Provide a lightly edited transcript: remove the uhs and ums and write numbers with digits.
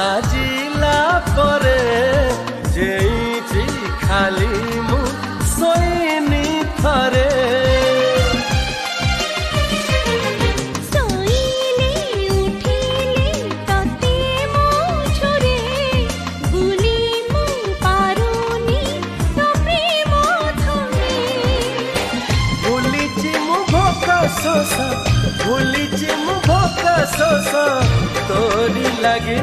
साजिला परे जेइची खाली मु सोइनी थरे भूलिची मु भोका शोष तोरी लगे